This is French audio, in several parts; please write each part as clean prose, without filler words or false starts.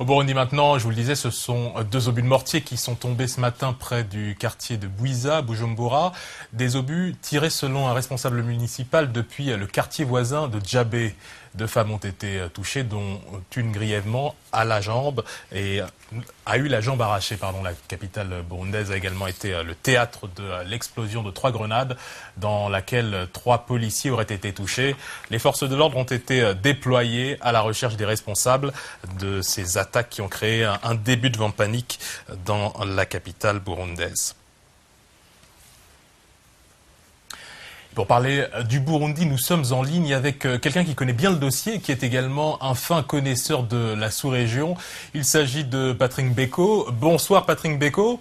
Au Burundi maintenant, je vous le disais, ce sont deux obus de mortier qui sont tombés ce matin près du quartier de Bwiza, Bujumbura. Des obus tirés selon un responsable municipal depuis le quartier voisin de Djabé. Deux femmes ont été touchées, dont une grièvement à la jambe et a eu la jambe arrachée. La capitale burundaise a également été le théâtre de l'explosion de 3 grenades dans laquelle 3 policiers auraient été touchés. Les forces de l'ordre ont été déployées à la recherche des responsables de ces attaques qui ont créé un début de vent de panique dans la capitale burundaise. Pour parler du Burundi, nous sommes en ligne avec quelqu'un qui connaît bien le dossier, qui est également un fin connaisseur de la sous-région. Il s'agit de Patrick Beko. Bonsoir Patrick Beko.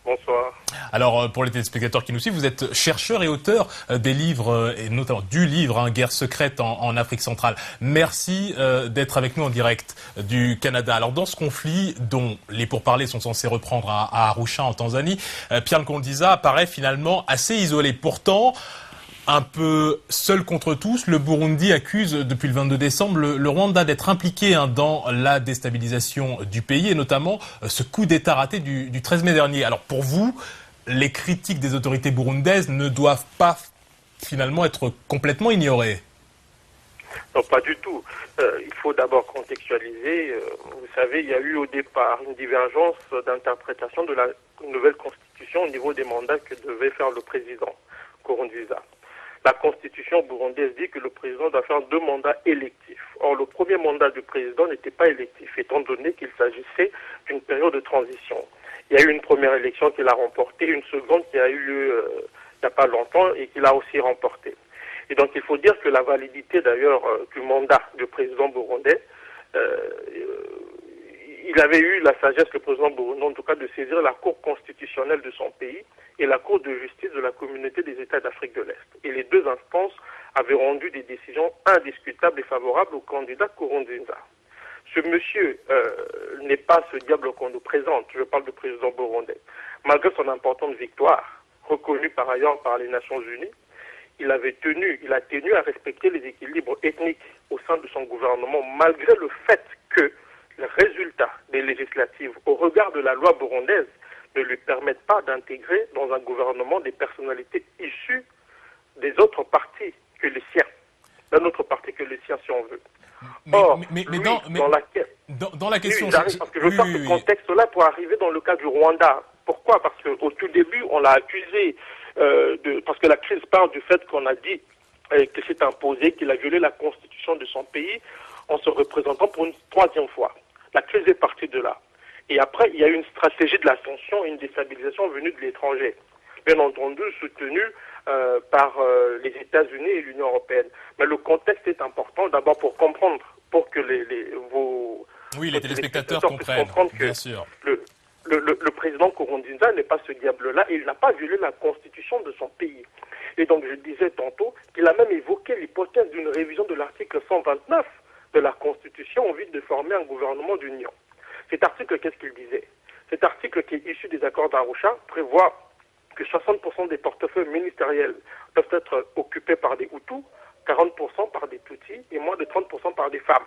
Bonsoir. Alors, pour les téléspectateurs qui nous suivent, vous êtes chercheur et auteur des livres, et notamment du livre Guerre secrète en Afrique centrale. Merci d'être avec nous en direct du Canada. Alors, dans ce conflit, dont les pourparlers sont censés reprendre à Arusha, en Tanzanie, Pierre Nkurunziza apparaît finalement assez isolé. Pourtant, un peu seul contre tous, le Burundi accuse depuis le 22 décembre le Rwanda d'être impliqué dans la déstabilisation du pays et notamment ce coup d'État raté du 13 mai dernier. Alors pour vous, les critiques des autorités burundaises ne doivent pas finalement être complètement ignorées? Non, pas du tout. Il faut d'abord contextualiser. Vous savez, il y a eu au départ une divergence d'interprétation de la nouvelle constitution au niveau des mandats que devait faire le président Nkurunziza. La constitution burundaise dit que le président doit faire 2 mandats électifs. Or, le premier mandat du président n'était pas électif, étant donné qu'il s'agissait d'une période de transition. Il y a eu une première élection qu'il a remportée, une seconde qui a eu lieu il n'y a pas longtemps et qu'il a aussi remportée. Et donc, il faut dire que la validité, d'ailleurs, du mandat du président burundais, il avait eu la sagesse, le président burundais, en tout cas, de saisir la Cour constitutionnelle de son pays et la Cour de justice de la communauté des États d'Afrique de l'Est. Et les 2 instances avaient rendu des décisions indiscutables et favorables au candidat Nkurunziza. Ce monsieur n'est pas ce diable qu'on nous présente, je parle du président burundais. Malgré son importante victoire, reconnue par ailleurs par les Nations Unies, il a tenu à respecter les équilibres ethniques au sein de son gouvernement, malgré le fait que les résultats des législatives, au regard de la loi burundaise, ne lui permettent pas d'intégrer dans un gouvernement des personnalités issues des autres partis que les siens, d'un autre parti que les siens, si on veut. Or, dans la question... parce que je veux faire ce contexte-là pour arriver dans le cas du Rwanda. Pourquoi? Parce qu'au tout début, on l'a accusé, parce que la crise part du fait qu'on a dit qu'il s'est imposé, qu'il a violé la constitution de son pays en se représentant pour une 3e fois. La crise est partie de là. Et après, il y a eu une stratégie de l'ascension, une déstabilisation venue de l'étranger. Bien entendu, soutenue par les États-Unis et l'Union européenne. Mais le contexte est important, d'abord pour comprendre, pour que les téléspectateurs comprennent, que bien sûr. Le président Nkurunziza n'est pas ce diable-là, et il n'a pas violé la constitution de son pays. Et donc, je disais tantôt qu'il a même évoqué l'hypothèse d'une révision de l'article 129 de la Constitution en vue de former un gouvernement d'union. Cet article, qu'est-ce qu'il disait? Cet article, qui est issu des accords d'Arusha, prévoit que 60% des portefeuilles ministériels doivent être occupés par des Hutus, 40% par des Tutsis et moins de 30% par des femmes.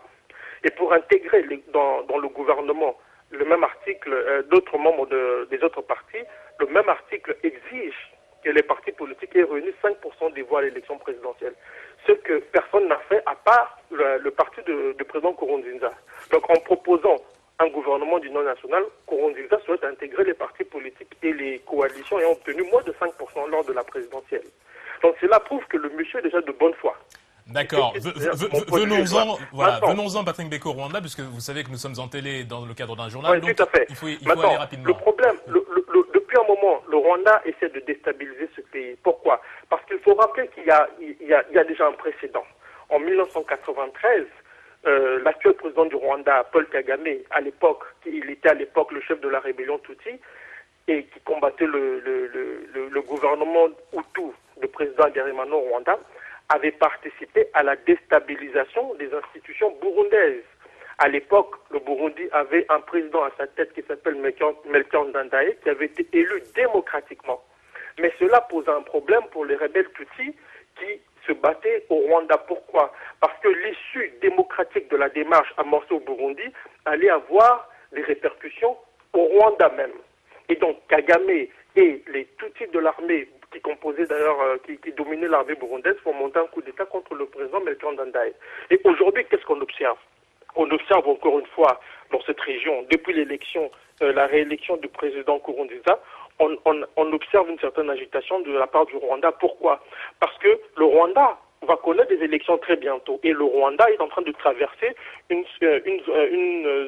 Et pour intégrer dans le gouvernement le même article, d'autres membres des autres partis, le même article exige que les partis politiques aient réuni 5% des voix à l'élection présidentielle. Ce que personne n'a fait à part le parti du président Nkurunziza. Donc en proposant un gouvernement d'union nationale, Nkurunziza souhaite intégrer les partis politiques et les coalitions ayant obtenu moins de 5% lors de la présidentielle. Donc cela prouve que le monsieur est déjà de bonne foi. D'accord. Venons-en, Patrick Beko, Rwanda, puisque vous savez que nous sommes en télé dans le cadre d'un journal. Oui, tout à fait. Il faut aller rapidement. Le problème, depuis un moment, le Rwanda essaie de déstabiliser ce pays. Pourquoi? Parce qu'il faut rappeler qu'il y a déjà un précédent. En 1993, l'actuel président du Rwanda, Paul Kagame, il était à l'époque le chef de la rébellion Tutsi et qui combattait le gouvernement Hutu, le président Habyarimana au Rwanda, avait participé à la déstabilisation des institutions burundaises. À l'époque, le Burundi avait un président à sa tête qui s'appelle Melchior Ndadaye, qui avait été élu démocratiquement. Mais cela pose un problème pour les rebelles Tutsis qui se battait au Rwanda. Pourquoi? Parce que l'issue démocratique de la démarche amorcée au Burundi allait avoir des répercussions au Rwanda même. Et donc Kagame et les Tutsis de l'armée qui composaient d'ailleurs, qui dominaient l'armée burundaise font monter un coup d'État contre le président Melchior Ndadaye. Et aujourd'hui, qu'est-ce qu'on observe? On observe encore une fois dans cette région, depuis l'élection, la réélection du président Nkurunziza, on observe une certaine agitation de la part du Rwanda. Pourquoi? Parce que le Rwanda va connaître des élections très bientôt et le Rwanda est en train de traverser une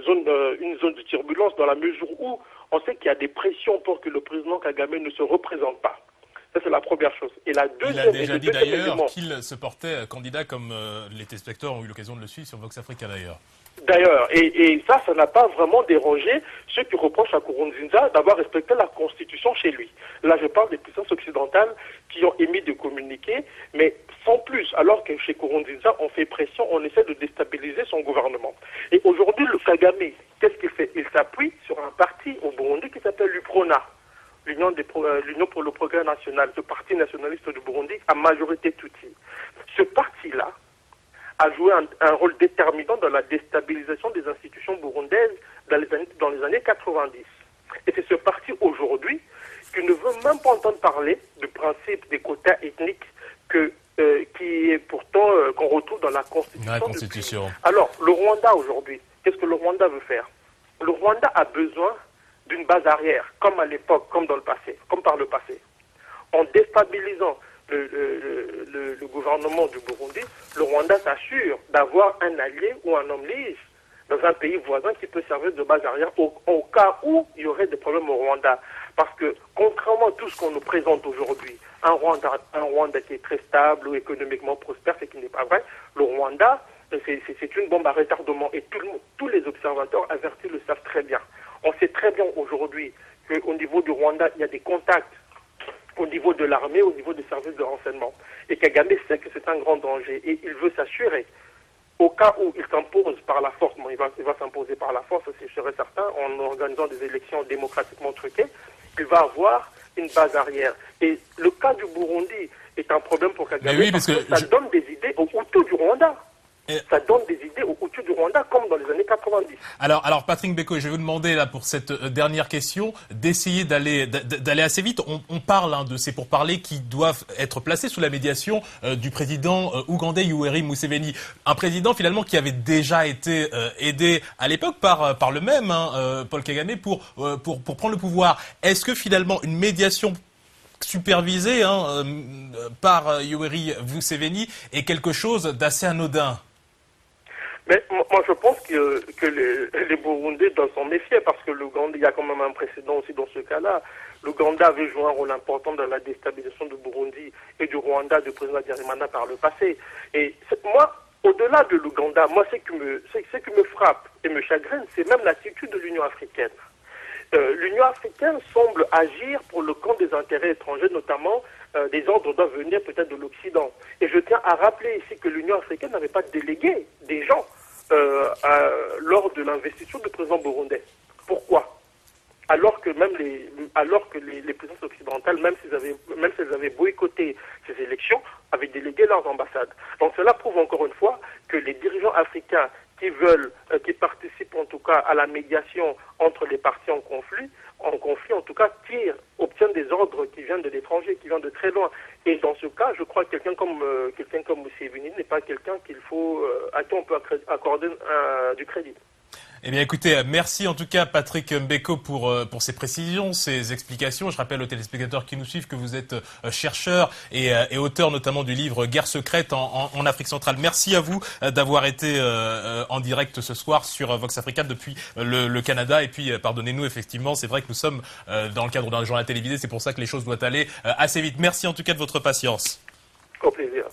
zone de turbulence dans la mesure où on sait qu'il y a des pressions pour que le président Kagame ne se représente pas. Ça, c'est la première chose. Et la deuxième, il a déjà dit d'ailleurs qu'il se portait candidat, comme les téléspectateurs ont eu l'occasion de le suivre sur Vox Africa d'ailleurs. D'ailleurs, et ça n'a pas vraiment dérangé ceux qui reprochent à Nkurunziza d'avoir respecté la Constitution chez lui. Là, je parle des puissances occidentales qui ont émis des communiqués, mais sans plus, alors que chez Nkurunziza, on fait pression, on essaie de déstabiliser son gouvernement. Et aujourd'hui, le Kagame, qu'est-ce qu'il fait? Il s'appuie sur un parti au Burundi qui s'appelle l'UPRONA, l'Union pour le progrès national, le parti nationaliste du Burundi, à majorité Tutsi. Ce parti-là a joué un rôle déterminant dans la déstabilisation des institutions burundaises dans les années 90. Et c'est ce parti aujourd'hui qui ne veut même pas entendre parler du principe des quotas ethniques qui est pourtant qu'on retrouve dans la Constitution. Alors, le Rwanda aujourd'hui, qu'est-ce que le Rwanda veut faire? Le Rwanda a besoin d'une base arrière, comme à l'époque, comme dans le passé, comme par le passé. En déstabilisant le gouvernement du Burundi, le Rwanda s'assure d'avoir un allié ou un homme libre dans un pays voisin qui peut servir de base arrière au cas où il y aurait des problèmes au Rwanda. Parce que, contrairement à tout ce qu'on nous présente aujourd'hui, un Rwanda qui est très stable ou économiquement prospère, ce qui n'est pas vrai, le Rwanda, c'est une bombe à retardement et tous les observateurs avertis le savent très bien. On sait très bien aujourd'hui qu'au niveau du Rwanda, il y a des contacts au niveau de l'armée, au niveau des services de renseignement. Et Kagame sait que c'est un grand danger et il veut s'assurer, au cas où il s'impose par la force, il va s'imposer par la force, c'est sûr et certain, en organisant des élections démocratiquement truquées, il va avoir une base arrière. Et le cas du Burundi est un problème pour Kagame parce que ça donne des idées aux Hutus du Rwanda. Ça donne des idées aux Hutus du Rwanda comme dans les années 90. Alors Patrick Mbeko, je vais vous demander là pour cette dernière question d'essayer d'aller assez vite. On parle de ces pourparlers qui doivent être placés sous la médiation du président ougandais Yoweri Museveni, un président finalement qui avait déjà été aidé à l'époque par le même Paul Kagame pour prendre le pouvoir. Est-ce que finalement une médiation supervisée par Yoweri Museveni est quelque chose d'assez anodin? Mais moi, je pense que les Burundais doivent s'en méfier parce que l'Ouganda, il y a quand même un précédent aussi dans ce cas-là. L'Ouganda avait joué un rôle important dans la déstabilisation du Burundi et du Rwanda du président Habyarimana par le passé. Et moi, au-delà de l'Ouganda, moi, ce qui me frappe et me chagrine, c'est même l'attitude de l'Union africaine. L'Union africaine semble agir pour le compte des intérêts étrangers, notamment des ordres doivent venir peut-être de l'Occident. Et je tiens à rappeler ici que l'Union africaine n'avait pas délégué des gens lors de l'investiture du président burundais. Pourquoi? Alors que les puissances occidentales, même si elles avaient boycotté ces élections, avaient délégué leurs ambassades. Donc cela prouve encore une fois que les dirigeants africains qui participent en tout cas à la médiation entre les parties en conflit en tout cas obtiennent des ordres qui viennent de l'étranger, qui viennent de très loin. Et dans ce cas, je crois que quelqu'un comme Museveni n'est pas quelqu'un à qui on peut accorder du crédit. Eh bien, écoutez, merci en tout cas Patrick Mbeko pour ces précisions, ces explications. Je rappelle aux téléspectateurs qui nous suivent que vous êtes chercheur et auteur notamment du livre Guerre secrète en Afrique centrale. Merci à vous d'avoir été en direct ce soir sur Vox Africa depuis le Canada. Et puis, pardonnez-nous, effectivement, c'est vrai que nous sommes dans le cadre d'un journal télévisé. C'est pour ça que les choses doivent aller assez vite. Merci en tout cas de votre patience. Au plaisir.